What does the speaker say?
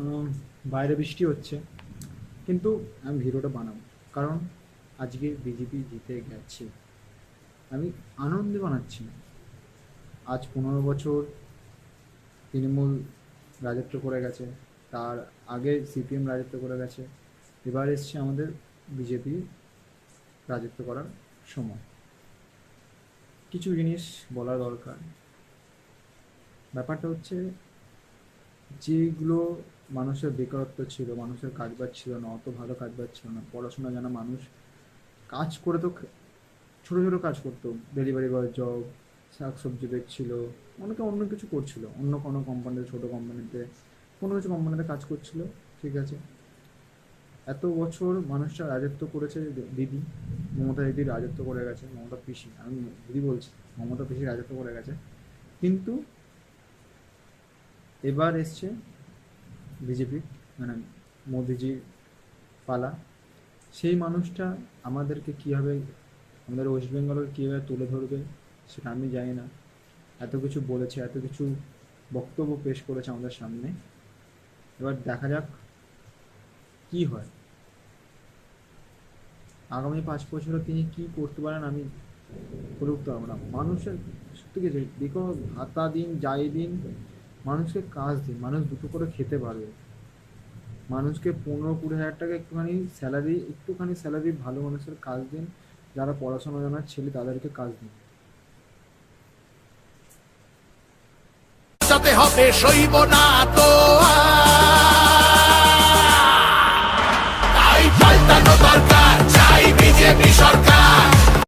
উম, বাইরে বৃষ্টি হচ্ছে, কিন্তু আমি ভিডিওটা বানাবো, কারণ আজকে বিজেপি জিতে গেছে। আমি আনন্দে বানাচ্ছি না। আজ 15 বছর তৃণমূল রাজত্ব করে গেছে, তার আগে সিপিএম রাজত্ব করে গেছে, এবার এসছে আমাদের বিজেপি রাজত্ব করার সময়। কিছু জিনিস বলা দরকার। ব্যাপারটা হচ্ছে, যেগুলো মানুষের বেকারত্ব ছিল, মানুষের কাজবাজ ছিল না, অত ভালো কাজবাজ ছিল না, পড়াশোনা জানা মানুষ কাজ করে তো ছোটো ছোটো কাজ করতো, ডেলিভারি বয় জব, শাক সবজি বেচছিল, অনেকে অন্য কিছু করছিল, অন্য কোনো কোম্পানিতে, ছোটো কোম্পানিতে, কোনো কিছু কোম্পানিতে কাজ করছিল। ঠিক আছে, এত বছর মানুষরা রাজত্ব করেছে। দিদি মমতা দিদি রাজত্ব করে গেছে, মমতা পিসি, আমি দিদি বলছি, মমতা পিসি রাজত্ব করে গেছে। কিন্তু এবার এসছে বিজেপি, মানে মোদিজির পালা। সেই মানুষটা আমাদেরকে কীভাবে, আমাদের ওয়েস্ট বেঙ্গলকে কীভাবে তুলে ধরবে সেটা আমি জানি না। এত কিছু বলেছে, এত কিছু বক্তব্য পেশ করেছে আমাদের সামনে। এবার দেখা যাক কি হয়। আগামী 5 বছরে তিনি কি করতে পারেন আমি করে উঠতে পারবো না। মানুষের সত্যি কিছু দেখো, ভাতা দিন, যাই দিন, মানুষকে কাজ দিন, মানুষ দুটো করে খেতে পারবে। মানুষকে 15-20 হাজার টাকা একটুখানি স্যালারি ভালো মানুষের কাজ দিন, যারা পড়াশোনা জানার ছেলে তাদেরকে কাজ দিন। হবে সইব না তো তাই পাল্টানো দরকার, চাই বিজেপি সরকার।